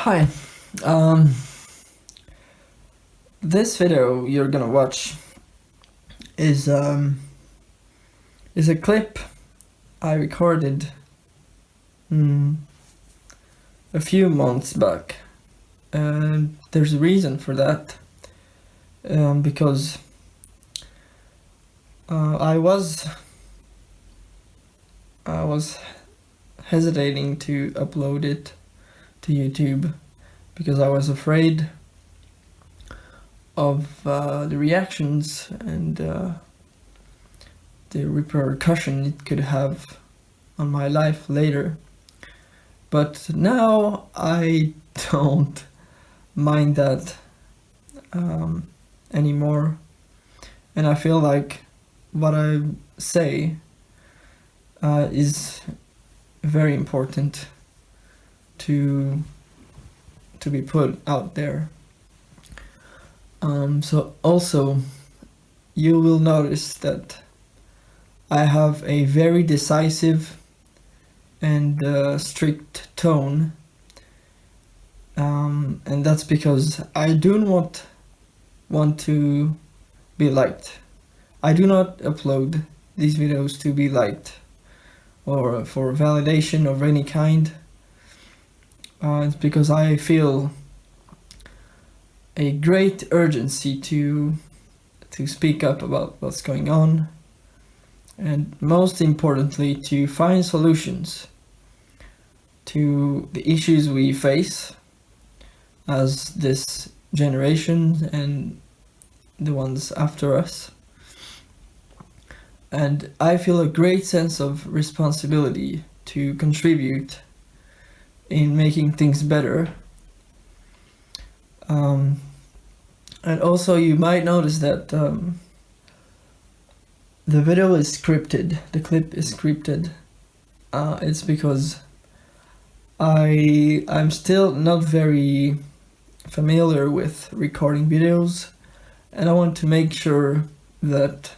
Hi. Um, this video you're gonna watch is is a clip I recorded a few months back, and there's a reason for that. Because I was hesitating to upload it to YouTube because I was afraid of the reactions and the repercussion it could have on my life later. But now I don't mind that anymore, and I feel like what I say is very important to be put out there. So also you will notice that I have a very decisive and strict tone, and that's because I do not want to be liked. I do not upload these videos to be liked or for validation of any kind. It's because I feel a great urgency to speak up about what's going on, and most importantly to find solutions to the issues we face as this generation and the ones after us. And I feel a great sense of responsibility to contribute in making things better. And also you might notice that the video is scripted, the clip is scripted. It's because I'm still not very familiar with recording videos, and I want to make sure that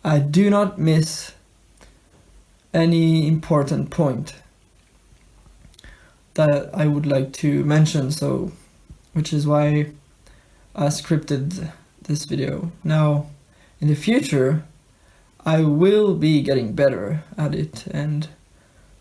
I do not miss any important point that I would like to mention, so which is why I scripted this video. Now, in the future, I will be getting better at it, and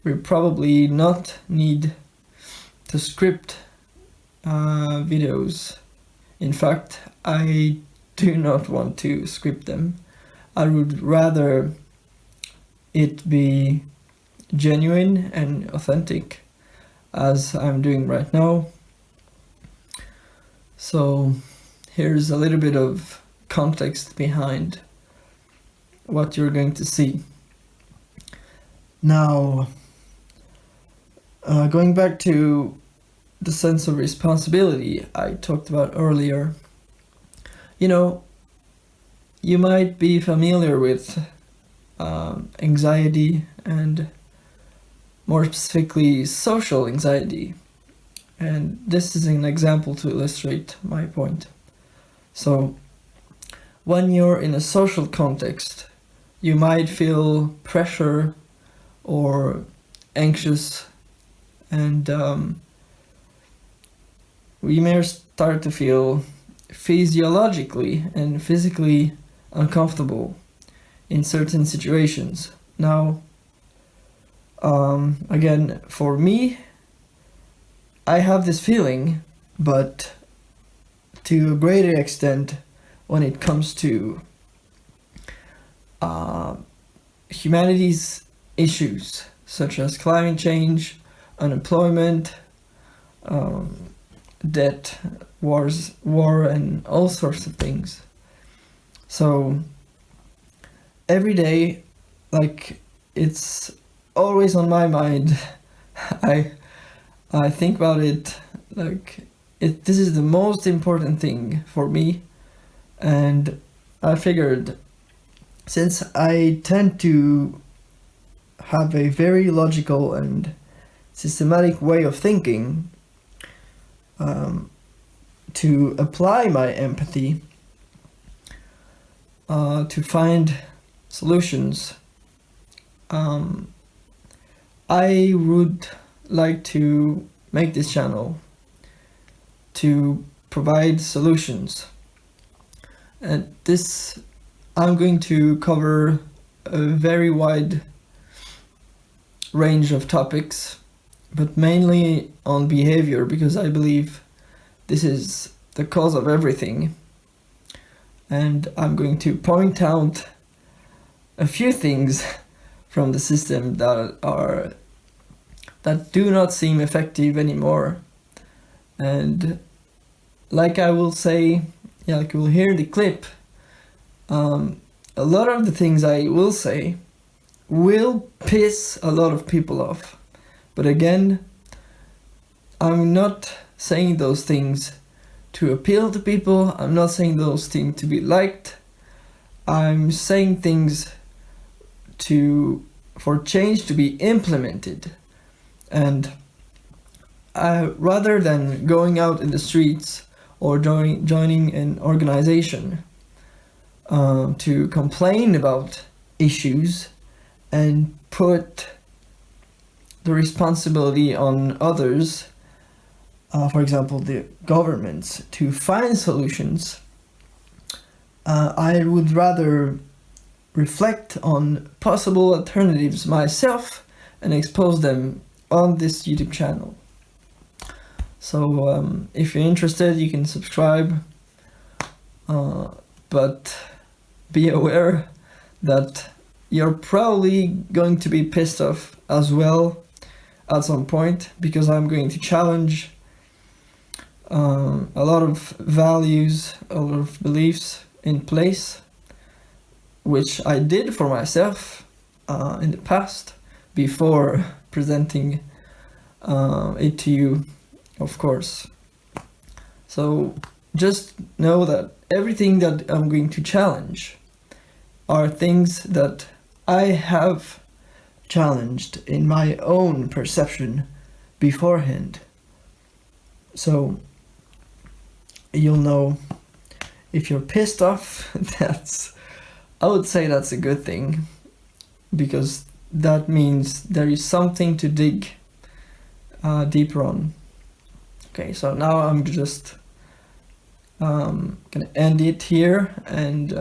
we'll probably not need to script videos. In fact, I do not want to script them. I would rather it be genuine and authentic, as I'm doing right now. So here's a little bit of context behind what you're going to see. Now, going back to the sense of responsibility I talked about earlier, you might be familiar with anxiety, and more specifically social anxiety, and this is an example to illustrate my point. So when you're in a social context, you might feel pressure or anxious, and we may start to feel physiologically and physically uncomfortable in certain situations. Now, again, for me, I have this feeling, but to a greater extent when it comes to humanity's issues such as climate change, unemployment, debt, war, and all sorts of things. So every day, like, it's always on my mind. I think about it like this is the most important thing for me, and I figured, since I tend to have a very logical and systematic way of thinking, to apply my empathy to find solutions, I would like to make this channel to provide solutions. And this, I'm going to cover a very wide range of topics, but mainly on behavior, because I believe this is the cause of everything. And I'm going to point out a few things from the system that do not seem effective anymore. And like I will say, like you will hear in the clip, a lot of the things I will say will piss a lot of people off. But again, I'm not saying those things to appeal to people. I'm not saying those things to be liked. I'm saying things for change to be implemented. And rather than going out in the streets or joining an organization to complain about issues and put the responsibility on others, for example the governments, to find solutions, I would rather reflect on possible alternatives myself and expose them on this YouTube channel. So if you're interested, you can subscribe, but be aware that you're probably going to be pissed off as well at some point, because I'm going to challenge a lot of values, a lot of beliefs in place, which I did for myself in the past before presenting it to you, of course. So just know that everything that I'm going to challenge are things that I have challenged in my own perception beforehand. So you'll know if you're pissed off. I would say that's a good thing, because that means there is something to dig deeper on. Okay, so now I'm just gonna end it here and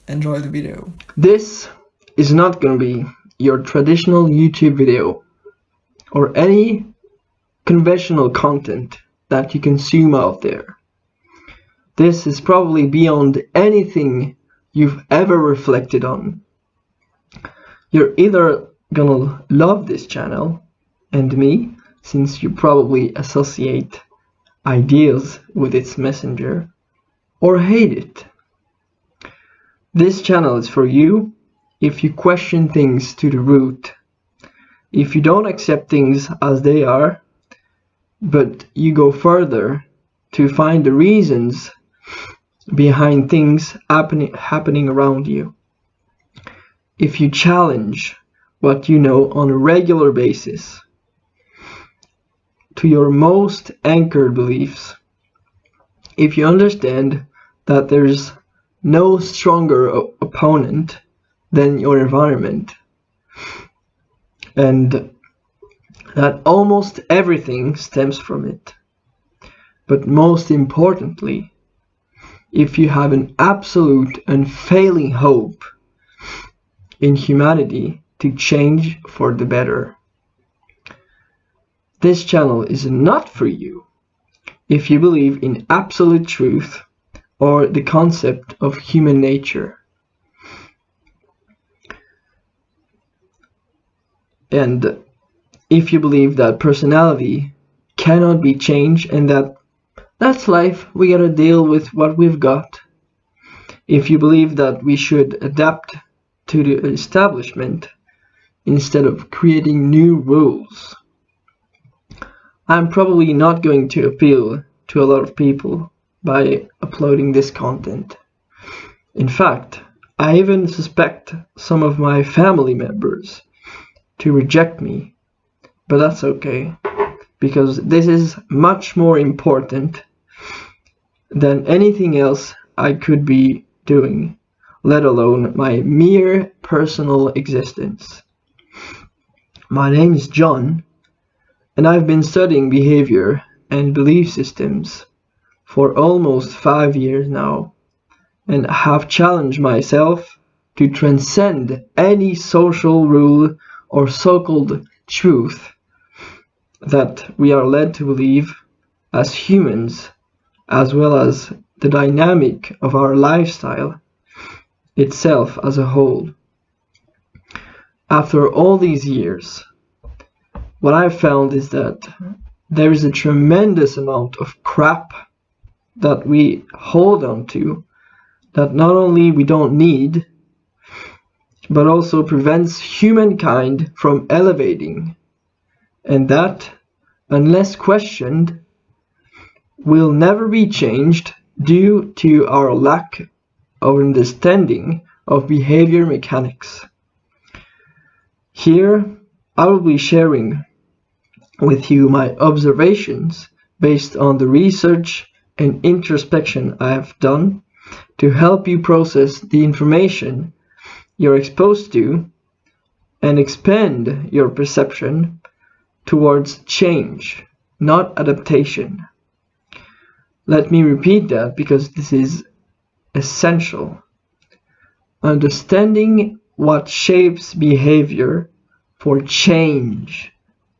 enjoy the video. This is not gonna be your traditional YouTube video or any conventional content that you consume out there. This is probably beyond anything you've ever reflected on. You're either gonna love this channel and me, since you probably associate ideas with its messenger, or hate it. This channel is for you if you question things to the root, if you don't accept things as they are, but you go further to find the reasons behind things happening around you. If you challenge what you know on a regular basis to your most anchored beliefs, if you understand that there's no stronger opponent than your environment, and that almost everything stems from it, but most importantly, if you have an absolute unfailing hope in humanity to change for the better, this channel is not for you if you believe in absolute truth or the concept of human nature. And if you believe that personality cannot be changed and that's life, we gotta deal with what we've got. If you believe that we should adapt to the establishment instead of creating new rules, I'm probably not going to appeal to a lot of people by uploading this content. In fact, I even suspect some of my family members to reject me, but that's okay, because this is much more important than anything else I could be doing, let alone my mere personal existence. My name is John, and I've been studying behavior and belief systems for almost 5 years now, and have challenged myself to transcend any social rule or so-called truth that we are led to believe as humans, as well as the dynamic of our lifestyle itself as a whole. After all these years, what I've found is that there is a tremendous amount of crap that we hold on to that not only we don't need, but also prevents humankind from elevating, and that, unless questioned, will never be changed due to our lack of understanding of behavior mechanics. Here, I will be sharing with you my observations based on the research and introspection I have done to help you process the information you're exposed to and expand your perception towards change, not adaptation. Let me repeat that because this is essential. Understanding what shapes behavior for change,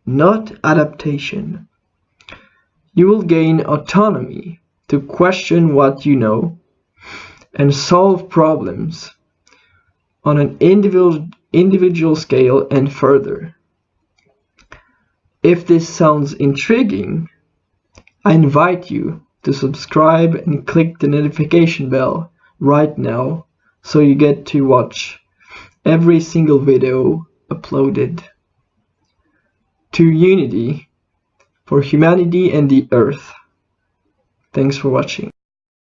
not adaptation. You will gain autonomy to question what you know and solve problems on an individual scale and further. If this sounds intriguing, I invite you to subscribe and click the notification bell right now so you get to watch every single video uploaded. To unity, for humanity and the earth. Thanks for watching.